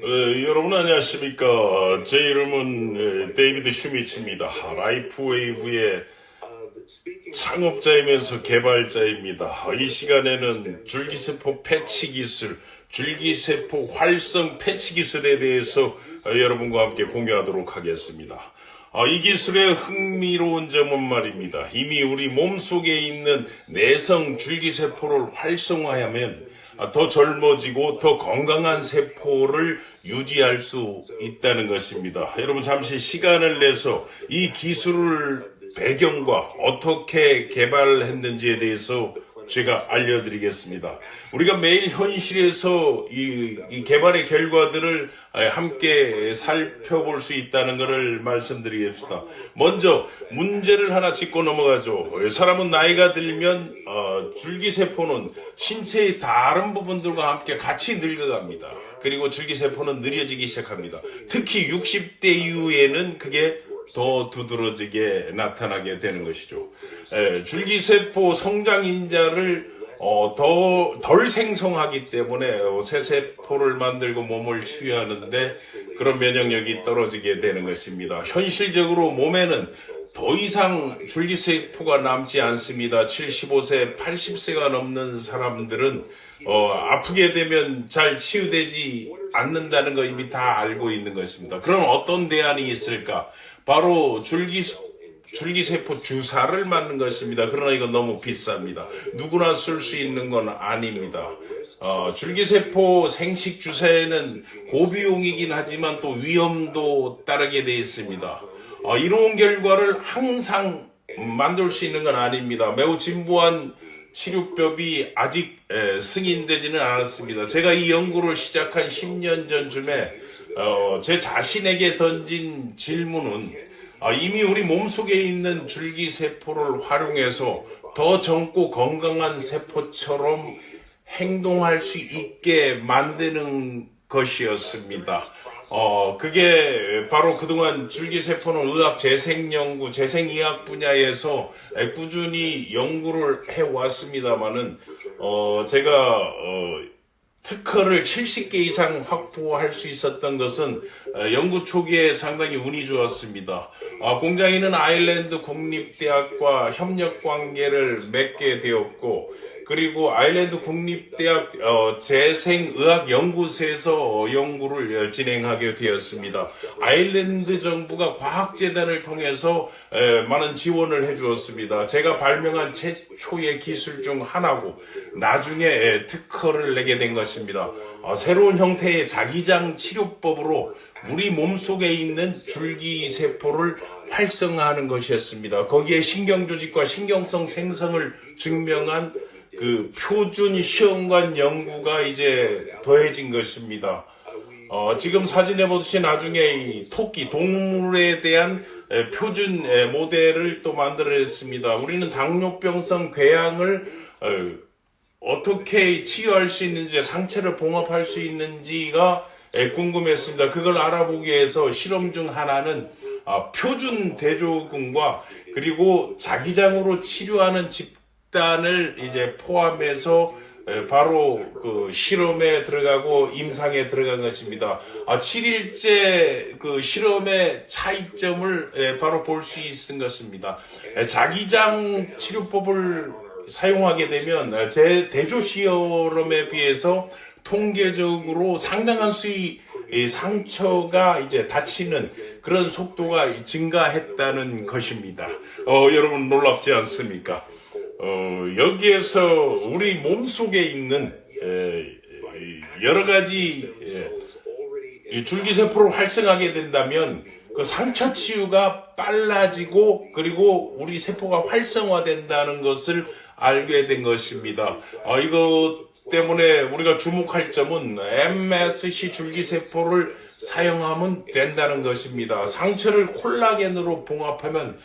여러분 안녕하십니까. 제 이름은 데이비드 슈미츠입니다. 라이프웨이브의 창업자이면서 개발자입니다. 이 시간에는 줄기세포 패치 기술, 줄기세포 활성 패치 기술에 대해서 여러분과 함께 공유하도록 하겠습니다. 이 기술의 흥미로운 점은 말입니다. 이미 우리 몸속에 있는 내성 줄기세포를 활성화하면 더 젊어지고 더 건강한 세포를 유지할 수 있다는 것입니다. 여러분 잠시 시간을 내서 이 기술을 배경과 어떻게 개발했는지에 대해서 제가 알려드리겠습니다. 우리가 매일 현실에서 이 개발의 결과들을 함께 살펴볼 수 있다는 것을 말씀드리겠습니다. 먼저 문제를 하나 짚고 넘어가죠. 사람은 나이가 들면 줄기세포는 신체의 다른 부분들과 함께 같이 늙어갑니다. 그리고 줄기세포는 느려지기 시작합니다. 특히 60대 이후에는 그게 더 두드러지게 나타나게 되는 것이죠. 줄기세포 성장인자를 덜 생성하기 때문에 새 세포를 만들고 몸을 치유하는데 그런 면역력이 떨어지게 되는 것입니다. 현실적으로 몸에는 더 이상 줄기세포가 남지 않습니다. 75세, 80세가 넘는 사람들은 아프게 되면 잘 치유되지 않는다는 거 이미 다 알고 있는 것입니다. 그럼 어떤 대안이 있을까? 바로 줄기세포 주사를 맞는 것입니다. 그러나 이건 너무 비쌉니다. 누구나 쓸 수 있는 건 아닙니다. 줄기세포 생식 주사에는 고비용이긴 하지만 또 위험도 따르게 되어 있습니다. 이로운 결과를 항상 만들 수 있는 건 아닙니다. 매우 진부한 치료법이 아직 승인되지는 않았습니다. 제가 이 연구를 시작한 10년 전쯤에 제 자신에게 던진 질문은 이미 우리 몸속에 있는 줄기세포를 활용해서 더 젊고 건강한 세포처럼 행동할 수 있게 만드는 것이었습니다. 그게 바로 그동안 줄기세포는 의학 재생연구, 재생의학 분야에서 꾸준히 연구를 해왔습니다만은, 제가, 특허를 70개 이상 확보할 수 있었던 것은 연구 초기에 상당히 운이 좋았습니다. 공장에는 아일랜드 국립대학과 협력 관계를 맺게 되었고, 그리고 아일랜드 국립대학 재생의학연구소에서 연구를 진행하게 되었습니다. 아일랜드 정부가 과학재단을 통해서 많은 지원을 해주었습니다. 제가 발명한 최초의 기술 중 하나고 나중에 특허를 내게 된 것입니다. 새로운 형태의 자기장 치료법으로 우리 몸속에 있는 줄기세포를 활성화하는 것이었습니다. 거기에 신경조직과 신경성 생성을 증명한 그 표준 시험관 연구가 이제 더해진 것입니다. 지금 사진에 보듯이 나중에 이 토끼, 동물에 대한 표준 모델을 또 만들어냈습니다. 우리는 당뇨병성 궤양을 어떻게 치유할 수 있는지, 상체를 봉합할 수 있는지가 궁금했습니다. 그걸 알아보기 위해서 실험 중 하나는 표준 대조군과 그리고 자기장으로 치료하는 집단을 이제 포함해서 바로 그 실험에 들어가고 임상에 들어간 것입니다. 7일째 그 실험의 차이점을 바로 볼 수 있은 것입니다. 자기장 치료법을 사용하게 되면 대조 실험에 비해서 통계적으로 상당한 수의 상처가 이제 다치는 그런 속도가 증가했다는 것입니다. 여러분 놀랍지 않습니까? 여기에서 우리 몸속에 있는 여러 가지 줄기세포를 활성하게 된다면 그 상처 치유가 빨라지고 그리고 우리 세포가 활성화된다는 것을 알게 된 것입니다. 이것 때문에 우리가 주목할 점은 MSC 줄기세포를 사용하면 된다는 것입니다. 상처를 콜라겐으로 봉합하면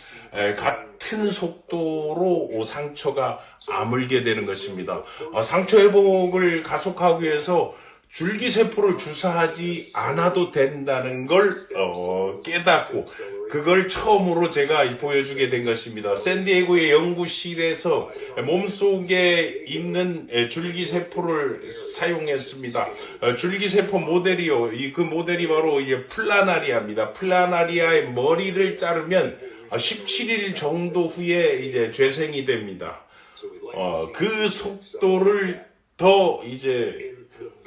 같은 속도로 상처가 아물게 되는 것입니다. 상처 회복을 가속하기 위해서 줄기세포를 주사하지 않아도 된다는 걸 깨닫고 그걸 처음으로 제가 보여주게 된 것입니다. 샌디에고의 연구실에서 몸속에 있는 줄기세포를 사용했습니다. 줄기세포 모델이요. 그 모델이 바로 플라나리아입니다. 플라나리아의 머리를 자르면 17일 정도 후에 이제 재생이 됩니다. 그 속도를 더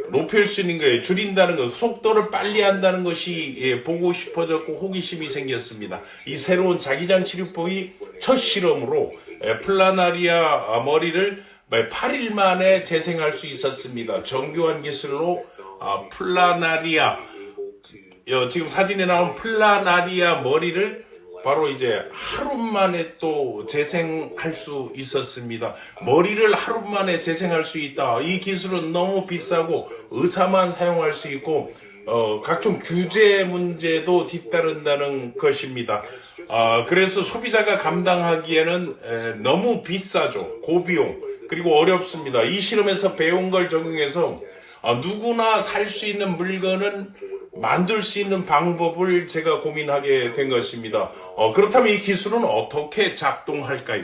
높일 수 있는 거예요. 줄인다는 것, 속도를 빨리 한다는 것이 보고 싶어졌고 호기심이 생겼습니다. 이 새로운 자기장 치료법이 첫 실험으로 플라나리아 머리를 8일 만에 재생할 수 있었습니다. 정교한 기술로 플라나리아, 지금 사진에 나온 플라나리아 머리를 바로 하루 만에 또 재생할 수 있었습니다. 머리를 하루 만에 재생할 수 있다. 이 기술은 너무 비싸고 의사만 사용할 수 있고 각종 규제 문제도 뒤따른다는 것입니다. 그래서 소비자가 감당하기에는 너무 비싸죠. 고비용 그리고 어렵습니다. 이 실험에서 배운 걸 적용해서 누구나 살 수 있는 물건은 만들 수 있는 방법을 제가 고민하게 된 것입니다. 그렇다면 이 기술은 어떻게 작동할까요?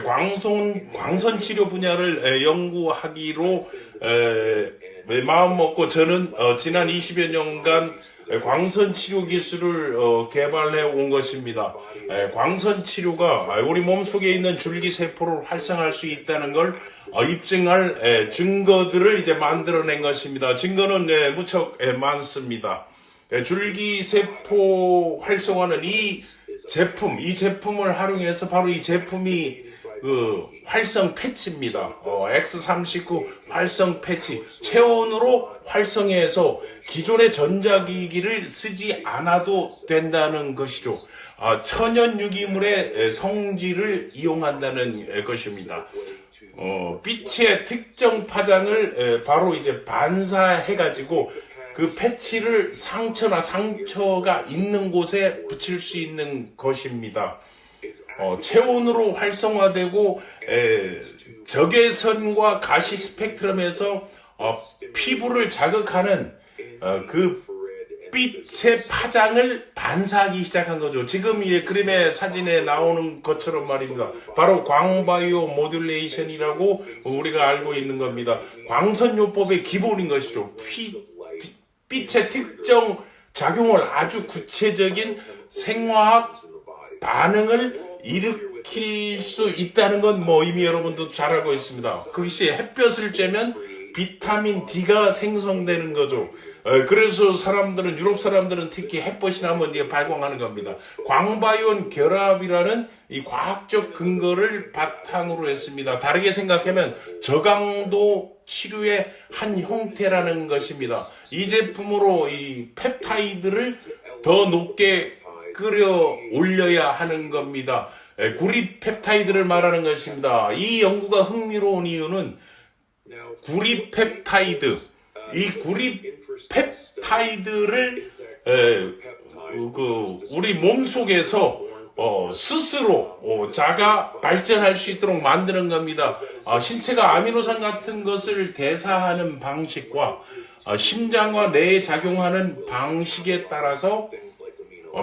광선 치료 분야를 연구하기로 마음 먹고 저는 지난 20여 년간 광선 치료 기술을 개발해 온 것입니다. 광선 치료가 우리 몸속에 있는 줄기세포를 활성화할 수 있다는 걸 입증할 증거들을 만들어낸 것입니다. 증거는 무척 많습니다. 줄기세포 활성화는 이 제품을 활용해서 바로 이 제품이 활성 패치입니다. X39 활성 패치 체온으로 활성해서 기존의 전자기기를 쓰지 않아도 된다는 것이죠. 천연 유기물의 성질을 이용한다는 것입니다. 빛의 특정 파장을 바로 반사해가지고 그 패치를 상처가 있는 곳에 붙일 수 있는 것입니다. 체온으로 활성화되고 적외선과 가시 스펙트럼에서 피부를 자극하는 그 빛의 파장을 반사하기 시작한 거죠. 지금 이 그림의 사진에 나오는 것처럼 말입니다. 바로 광바이오 모듈레이션이라고 우리가 알고 있는 겁니다. 광선요법의 기본인 것이죠. 빛의 특정 작용을 아주 구체적인 생화학 반응을 일으킬 수 있다는 건 이미 여러분도 잘 알고 있습니다. 그것이 햇볕을 쬐면 비타민 D가 생성되는 거죠. 그래서 유럽 사람들은 특히 햇볕이 나면 발광하는 겁니다. 광바이온 결합이라는 이 과학적 근거를 바탕으로 했습니다. 다르게 생각하면 저강도 치료의 한 형태라는 것입니다. 이 제품으로 이 펩타이드를 더 높게 끌어 올려야 하는 겁니다. 구리 펩타이드를 말하는 것입니다. 이 연구가 흥미로운 이유는 구리 펩타이드, 이 구리 펩타이드를 우리 몸속에서 스스로 자가 발전할 수 있도록 만드는 겁니다. 신체가 아미노산 같은 것을 대사하는 방식과 심장과 뇌에 작용하는 방식에 따라서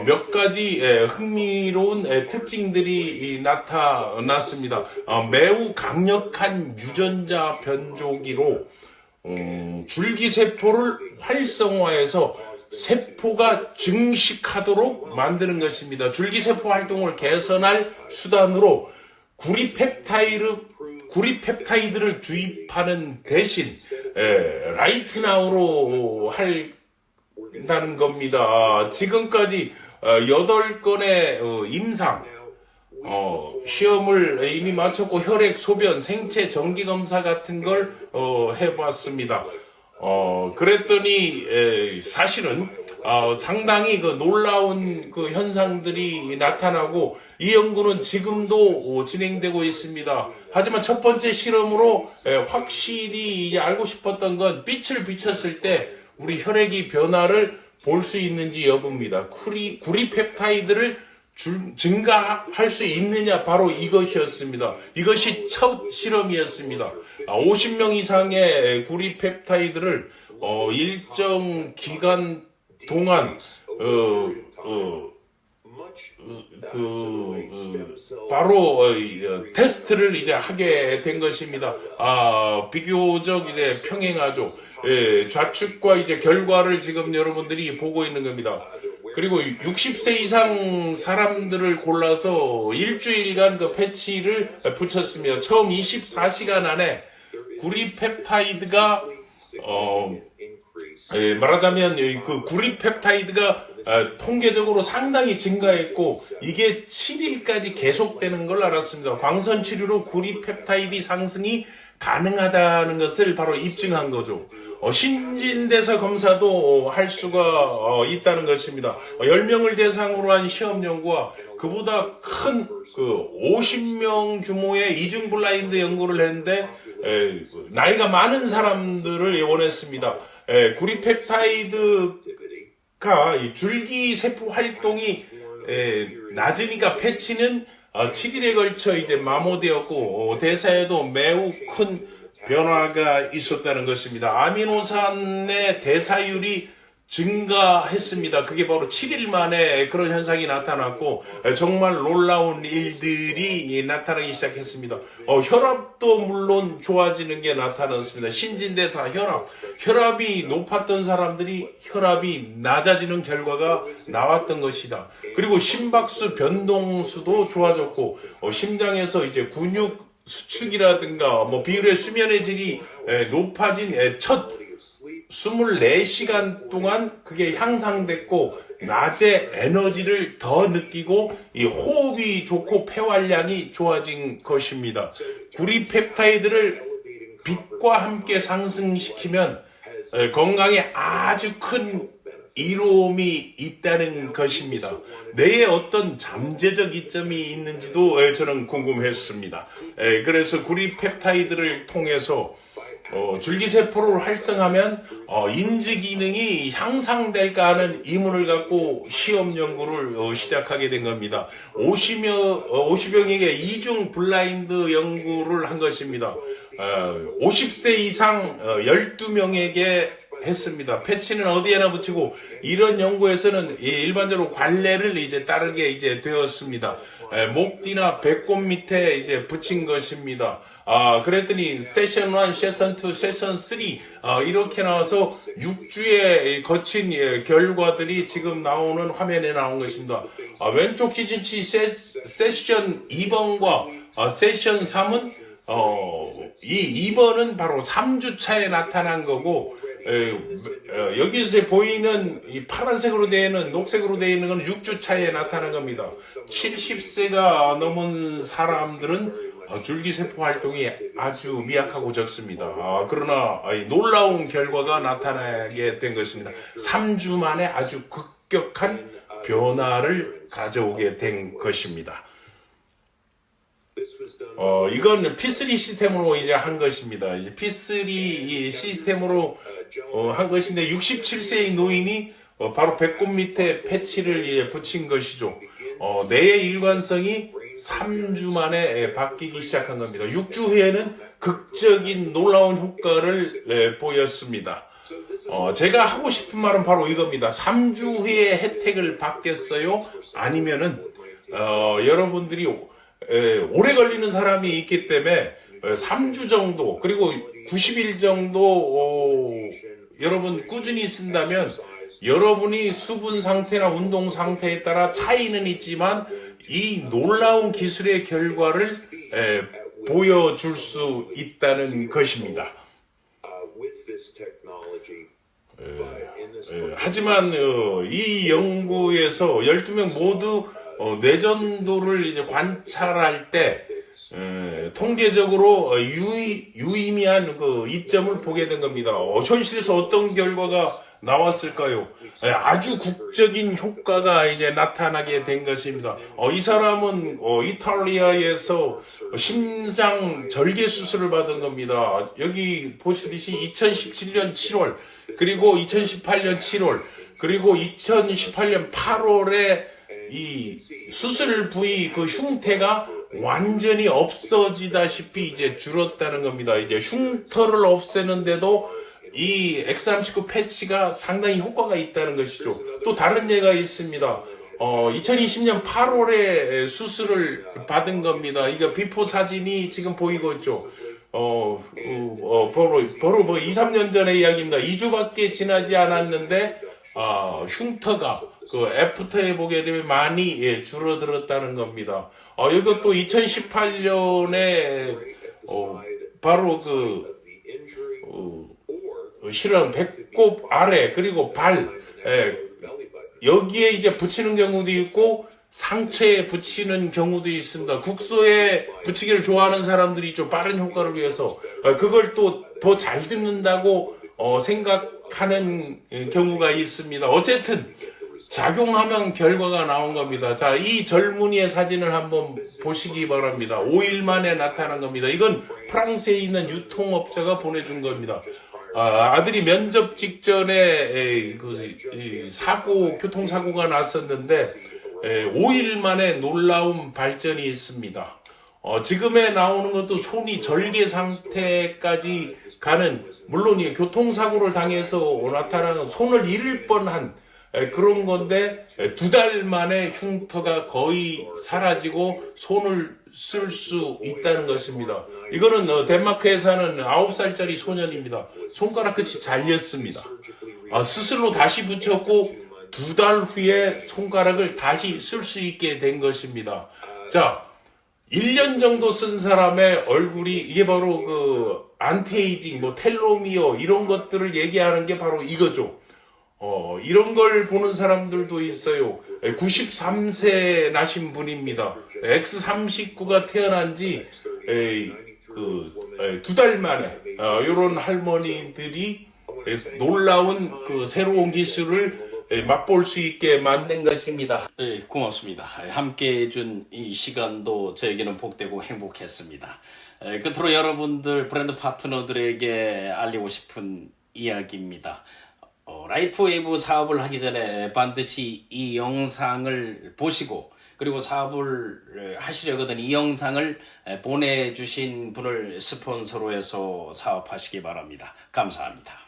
몇 가지 흥미로운 특징들이 나타났습니다. 매우 강력한 유전자 변조기로 줄기세포를 활성화해서 세포가 증식하도록 만드는 것입니다. 줄기세포 활동을 개선할 수단으로 구리펩타이드를 주입하는 대신 라이트나우로 한다는 겁니다. 지금까지 8건의 임상 시험을 이미 마쳤고 혈액, 소변, 생체 정기검사 같은 걸 해봤습니다. 그랬더니 사실은 상당히 놀라운 현상들이 나타나고 이 연구는 지금도 진행되고 있습니다. 하지만 첫 번째 실험으로 확실히 알고 싶었던 건 빛을 비췄을 때 우리 혈액이 변화를 볼 수 있는지 여부입니다. 구리펩타이드를 증가할 수 있느냐, 바로 이것이었습니다. 이것이 첫 실험이었습니다. 50명 이상의 구리 펩타이드를 일정 기간 동안 바로 테스트를 이제 하게 된 것입니다. 비교적 이제 평행하죠. 좌측과 이제 결과를 지금 여러분들이 보고 있는 겁니다. 그리고 60세 이상 사람들을 골라서 일주일간 그 패치를 붙였습니다. 처음 24시간 안에 구리 펩타이드가 말하자면 그 구리 펩타이드가 통계적으로 상당히 증가했고 이게 7일까지 계속되는 걸 알았습니다. 광선 치료로 구리 펩타이드 상승이 가능하다는 것을 바로 입증한 거죠. 신진대사 검사도 할 수가 있다는 것입니다. 10명을 대상으로 한 시험 연구와 그보다 큰 그 50명 규모의 이중 블라인드 연구를 했는데 나이가 많은 사람들을 원했습니다. 구리 펩타이드가 줄기세포 활동이 낮으니까 패치는 7일에 걸쳐 이제 마모되었고 대사에도 매우 큰 변화가 있었다는 것입니다. 아미노산의 대사율이 증가했습니다. 그게 바로 7일 만에 그런 현상이 나타났고 정말 놀라운 일들이 나타나기 시작했습니다. 혈압도 물론 좋아지는 게 나타났습니다. 신진대사 혈압이 높았던 사람들이 혈압이 낮아지는 결과가 나왔던 것이다. 그리고 심박수 변동수도 좋아졌고 심장에서 이제 근육 수축이라든가 비율의 수면의 질이 높아진 첫 24시간 동안 그게 향상됐고 낮에 에너지를 더 느끼고 이 호흡이 좋고 폐활량이 좋아진 것입니다. 구리 펩타이드를 빛과 함께 상승시키면 건강에 아주 큰 이로움이 있다는 것입니다. 뇌에 어떤 잠재적 이점이 있는지도 저는 궁금했습니다. 그래서 구리 펩타이드를 통해서 줄기세포를 활성하면 인지 기능이 향상될까 하는 의문을 갖고 시험 연구를 시작하게 된 겁니다. 50명에게 이중 블라인드 연구를 한 것입니다. 50세 이상 12명에게 했습니다. 패치는 어디에나 붙이고 이런 연구에서는 일반적으로 관례를 이제 따르게 이제 되었습니다. 목 뒤나 배꼽 밑에 이제 붙인 것입니다. 그랬더니 세션 1, 세션 2, 세션 3 이렇게 나와서 6주에 거친 결과들이 지금 나오는 화면에 나온 것입니다. 왼쪽 기준치 세션 2번과 세션 3은 이 2번은 바로 3주 차에 나타난 거고 여기서 보이는 이 파란색으로 되어 있는 녹색으로 되어 있는 건 6주 차에 나타난 겁니다. 70세가 넘은 사람들은 줄기세포 활동이 아주 미약하고 적습니다. 그러나 놀라운 결과가 나타나게 된 것입니다. 3주 만에 아주 급격한 변화를 가져오게 된 것입니다. 이건 P3 시스템으로 이제 한 것입니다. 이제 P3 시스템으로 한 것인데 67세의 노인이 바로 배꼽 밑에 패치를 붙인 것이죠. 뇌의 일관성이 3주 만에 바뀌기 시작한 겁니다. 6주 후에는 극적인 놀라운 효과를 보였습니다. 제가 하고 싶은 말은 바로 이겁니다. 3주 후에 혜택을 받겠어요? 아니면은 여러분들이 오래 걸리는 사람이 있기 때문에 3주 정도 그리고 90일 정도 여러분 꾸준히 쓴다면 여러분이 수분 상태나 운동 상태에 따라 차이는 있지만 이 놀라운 기술의 결과를 보여줄 수 있다는 것입니다. 하지만 이 연구에서 12명 모두 뇌전도를 이제 관찰할 때 통계적으로 유의미한 그 이점을 보게 된 겁니다. 현실에서 어떤 결과가 나왔을까요? 아주 국적인 효과가 이제 나타나게 된 것입니다. 이 사람은 이탈리아에서 심장 절개 수술을 받은 겁니다. 여기 보시듯이 2017년 7월 그리고 2018년 7월 그리고 2018년 8월에 이 수술 부위 그 흉터가 완전히 없어지다시피 이제 줄었다는 겁니다. 이제 흉터를 없애는데도 이 X39 패치가 상당히 효과가 있다는 것이죠. 또 다른 예가 있습니다. 2020년 8월에 수술을 받은 겁니다. 이거 비포 사진이 지금 보이고 있죠. 바로 뭐 2, 3년 전의 이야기입니다. 2주밖에 지나지 않았는데, 흉터가 그 애프터에 보게 되면 많이 줄어들었다는 겁니다. 이것도 2018년에, 바로 실은 배꼽 아래, 그리고 발, 여기에 이제 붙이는 경우도 있고, 상체에 붙이는 경우도 있습니다. 국소에 붙이기를 좋아하는 사람들이 좀 빠른 효과를 위해서, 그걸 또 더 잘 듣는다고, 생각하는 경우가 있습니다. 어쨌든, 작용하면 결과가 나온 겁니다. 자, 이 젊은이의 사진을 한번 보시기 바랍니다. 5일 만에 나타난 겁니다. 이건 프랑스에 있는 유통업자가 보내준 겁니다. 아들이 면접 직전에 교통사고가 났었는데 5일 만에 놀라운 발전이 있습니다. 지금에 나오는 것도 손이 절개 상태까지 가는, 물론 이 교통사고를 당해서 나타나는 손을 잃을 뻔한 그런 건데 2달 만에 흉터가 거의 사라지고 손을 쓸 수 있다는 것입니다. 이거는 덴마크에 사는 9살짜리 소년입니다. 손가락 끝이 잘렸습니다. 스스로 다시 붙였고 2달 후에 손가락을 다시 쓸 수 있게 된 것입니다. 자, 1년 정도 쓴 사람의 얼굴이, 이게 바로 그 안티에이징, 뭐 텔로미어 이런 것들을 얘기하는 게 바로 이거죠. 이런 걸 보는 사람들도 있어요. 93세 나신 분입니다. X39가 태어난 지 2달 만에 이런 할머니들이 놀라운 그 새로운 기술을 맛볼 수 있게 만든 것입니다. 네, 고맙습니다. 함께 해준 이 시간도 저에게는 복되고 행복했습니다. 끝으로 여러분들 브랜드 파트너들에게 알리고 싶은 이야기입니다. 라이프웨이브 사업을 하기 전에 반드시 이 영상을 보시고, 그리고 사업을 하시려거든 이 영상을 보내주신 분을 스폰서로 해서 사업하시기 바랍니다. 감사합니다.